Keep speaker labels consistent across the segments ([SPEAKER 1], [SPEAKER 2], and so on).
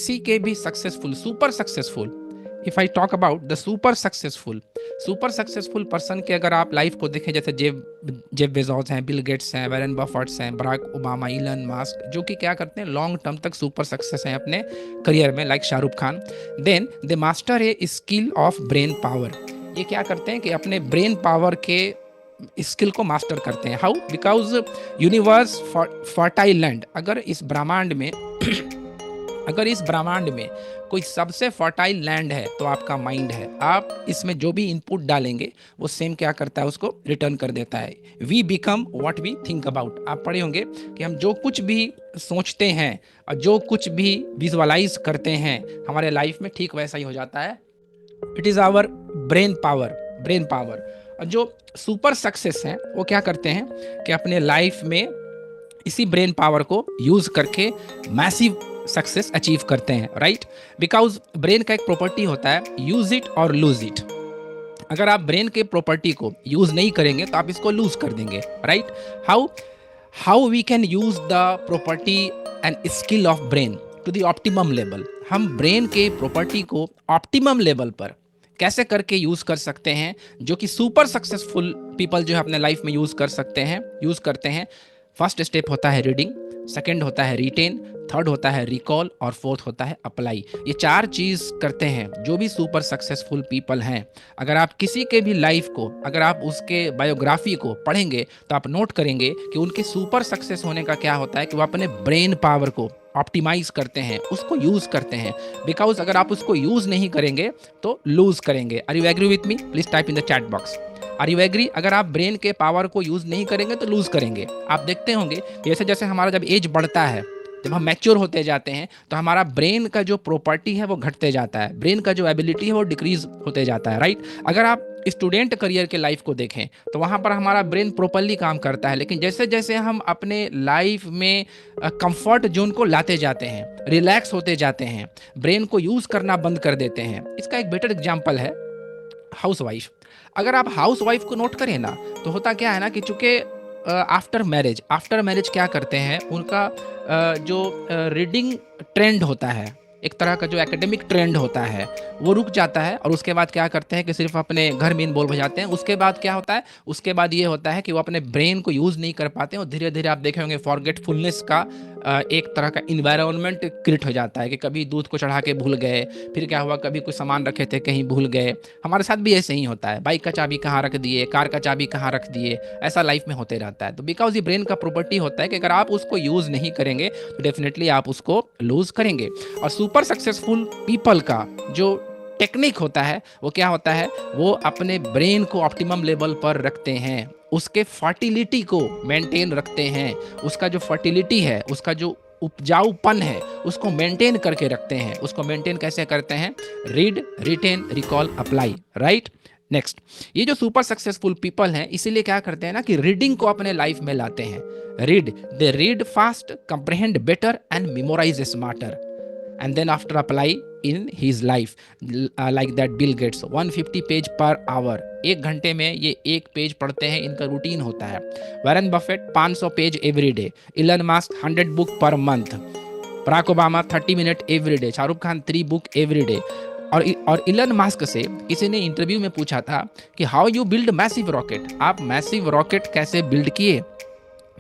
[SPEAKER 1] किसी के भी successful, super successful, if I talk about the super successful person के अगर आप लाइफ को देखें, जैसे जेफ बेजोस हैं, बिल गेट्स हैं, वैरेन बफेट्स हैं, बराक ओबामा, इलन मास्क, जो कि क्या करते हैं, लॉन्ग टर्म तक सुपर सक्सेस हैं अपने करियर में, like Shahrukh Khan. Then they master a skill of brain power. ये क्या करते हैं कि अपने ब्रेन पावर के स्किल को मास्टर करते हैं। How? Because universe fertile land, अगर इस ब्रह्मांड में अगर इस ब्रह्मांड में कोई सबसे फर्टाइल लैंड है तो आपका माइंड है। आप इसमें जो भी इनपुट डालेंगे वो सेम क्या करता है, उसको रिटर्न कर देता है। We become what we think about. आप पढ़े होंगे कि हम जो कुछ भी सोचते हैं और जो कुछ भी विजुअलाइज करते हैं हमारे लाइफ में ठीक वैसा ही हो जाता है। It is our brain power. और जो सुपर सक्सेस हैं वो क्या करते हैं कि अपने लाइफ में इसी ब्रेन पावर को यूज करके मैसिव सक्सेस अचीव करते हैं, राइट? बिकॉज ब्रेन का एक प्रॉपर्टी होता है, यूज इट और लूज इट। अगर आप ब्रेन के प्रॉपर्टी को यूज नहीं करेंगे तो आप इसको लूज कर देंगे, right? How we can use the property and skill of brain to the optimum level. हम ब्रेन के प्रॉपर्टी को ऑप्टिमम लेवल पर कैसे करके यूज कर सकते हैं, जो कि सुपर सक्सेसफुल पीपल जो है अपने लाइफ में यूज करते हैं। फर्स्ट स्टेप होता है रीडिंग, सेकंड होता है रिटेन, थर्ड होता है रिकॉल और फोर्थ होता है अप्लाई। ये 4 चीज करते हैं जो भी सुपर सक्सेसफुल पीपल हैं। अगर आप किसी के भी लाइफ को, अगर आप उसके बायोग्राफी को पढ़ेंगे तो आप नोट करेंगे कि उनके सुपर सक्सेस होने का क्या होता है कि वो अपने ब्रेन पावर को ऑप्टिमाइज करते हैं, उसको यूज करते हैं। बिकॉज अगर आप उसको यूज नहीं करेंगे तो लूज करेंगे। Are you agree with me? Please type in the chat box, are you agree? अगर आप ब्रेन के पावर को यूज नहीं करेंगे तो लूज करेंगे। आप देखते होंगे जैसे जैसे हमारा जब एज बढ़ता है, जब हम मैच्योर होते जाते हैं तो हमारा ब्रेन का जो प्रॉपर्टी है वो घटते जाता है, ब्रेन का जो एबिलिटी है वो डिक्रीज होते जाता है, राइट? अगर आप स्टूडेंट करियर के लाइफ को देखें तो वहाँ पर हमारा ब्रेन प्रॉपरली काम करता है, लेकिन जैसे जैसे हम अपने लाइफ में कंफर्ट जोन को लाते जाते हैं, रिलैक्स होते जाते हैं, ब्रेन को यूज करना बंद कर देते हैं। इसका एक बेटर एग्जाम्पल है हाउस वाइफ। अगर आप हाउस वाइफ को नोट करें ना तो होता क्या है ना कि चूंकि आफ्टर मैरिज क्या करते हैं, उनका जो रीडिंग ट्रेंड होता है, एक तरह का जो एकेडमिक ट्रेंड होता है वो रुक जाता है। और उसके बाद क्या करते हैं कि सिर्फ अपने घर में इन्वॉल्व हो जाते हैं। उसके बाद क्या होता है, उसके बाद ये होता है कि वो अपने ब्रेन को यूज़ नहीं कर पाते हैं और धीरे धीरे आप देखे होंगे फॉरगेटफुलनेस का एक तरह का इन्वायरमेंट क्रिएट हो जाता है कि कभी दूध को चढ़ा के भूल गए, फिर क्या हुआ, कभी कुछ सामान रखे थे कहीं भूल गए। हमारे साथ भी ऐसे ही होता है, बाइक का चाबी कहाँ रख दिए, कार का चाबी कहाँ रख दिए, ऐसा लाइफ में होते रहता है। तो बिकॉज ये ब्रेन का प्रॉपर्टी होता है कि अगर आप उसको यूज़ नहीं करेंगे तो डेफिनेटली आप उसको लूज करेंगे। और सुपर सक्सेसफुल पीपल का जो टेक्निक होता है वो क्या होता है, वो अपने ब्रेन को ऑप्टिमम लेवल पर रखते हैं, उसके फर्टिलिटी को मेंटेन रखते हैं, उसका जो फर्टिलिटी है, उसका जो उपजाऊपन है उसको मेंटेन करके रखते हैं। उसको मेंटेन कैसे करते हैं? Read, retain, recall, apply, right? Next, ये जो सुपर सक्सेसफुल पीपल हैं इसीलिए क्या करते हैं ना कि रीडिंग को अपने लाइफ में लाते हैं। They read fast, comprehend better and memorise smarter, and then after apply in his life, like that Bill Gates 150 page per hour, 1 घंटे में ये 1 पेज पढ़ते हैं, इनका रूटीन होता है। Warren Buffett 500 page every day, Elon Musk 100 book per month, Barack Obama 30 minute every day, Shahrukh Khan 3 book every day. और Elon Musk से किसी ने इंटरव्यू में पूछा था कि how you build massive rocket, आप मैसिव रॉकेट कैसे बिल्ड किए?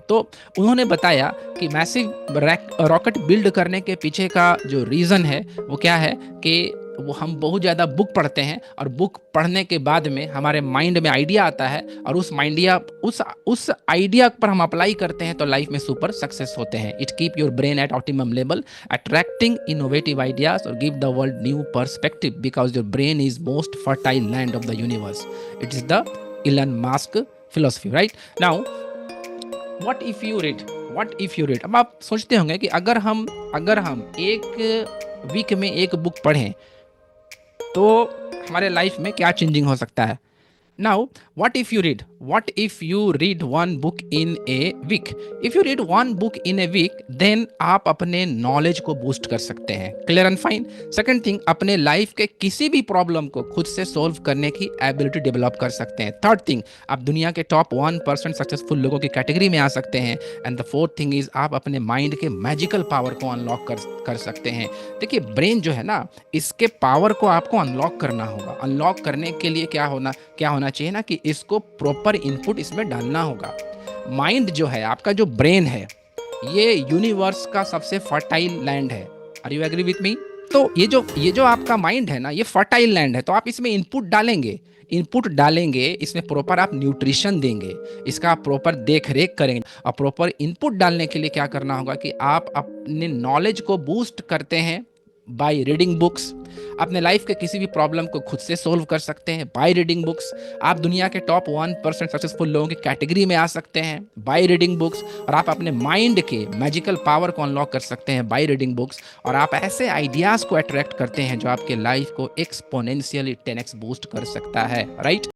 [SPEAKER 1] तो उन्होंने बताया कि मैसिव रॉकेट बिल्ड करने के पीछे का जो रीज़न है वो क्या है कि वो हम बहुत ज़्यादा बुक पढ़ते हैं और बुक पढ़ने के बाद में हमारे माइंड में आइडिया आता है और उस आइडिया पर हम अप्लाई करते हैं तो लाइफ में सुपर सक्सेस होते हैं। It keep your brain at optimum level, attracting innovative ideas और give the world new perspective because your brain is most fertile land of the universe. It is the Elon Musk philosophy, right? Now what if you read? अब आप सोचते होंगे कि अगर हम एक week में 1 बुक पढ़ें तो हमारे लाइफ में क्या चेंजिंग हो सकता है। Now, what if you read? What if you read one book in a week? If you read one book in a week, then आप अपने नॉलेज को बूस्ट कर सकते हैं. Clear and fine. Second thing, अपने लाइफ के किसी भी प्रॉब्लम को खुद से सॉल्व करने की एबिलिटी डेवलप कर सकते हैं. थर्ड थिंग, आप दुनिया के टॉप 1% सक्सेसफुल लोगों की कैटेगरी में आ सकते हैं. And the fourth thing is, आप अपने माइंड के मैजिकल पावर को अनलॉक कर सकते हैं. देखिए, ब्रेन जो है ना, इसके पावर को आपको अनलॉक करना होगा. अनलॉक करने के लिए क्या होना चाहिए ना, कि इसको प्रॉपर इनपुट इसमें डालना होगा. माइंड जो है, आपका जो ब्रेन है, ये यूनिवर्स का सबसे फर्टाइल लैंड है. Are you agree with me? तो ये जो आपका माइंड है ना, ये फर्टाइल लैंड है. तो आप इसमें इनपुट डालेंगे, इसमें प्रॉपर आप न्यूट्रिशन देंगे, इसका आप प्रॉपर देख रेख करेंगे. और प्रॉपर इनपुट डालने के लिए क्या करना होगा कि आप अपने नॉलेज को बूस्ट करते हैं बाय रीडिंग बुक्स. अपने लाइफ के किसी भी प्रॉब्लम को खुद से सोल्व कर सकते हैं बाय रीडिंग बुक्स. आप दुनिया के टॉप 1% सक्सेसफुल लोगों की कैटेगरी में आ सकते हैं बाय रीडिंग बुक्स. और आप अपने माइंड के मैजिकल पावर को अनलॉक कर सकते हैं बाय रीडिंग बुक्स. और आप ऐसे आइडियाज़ को अट्रैक्ट करते हैं जो आपके लाइफ को एक्सपोनेंशियली 10x बूस्ट कर सकता है. राइट?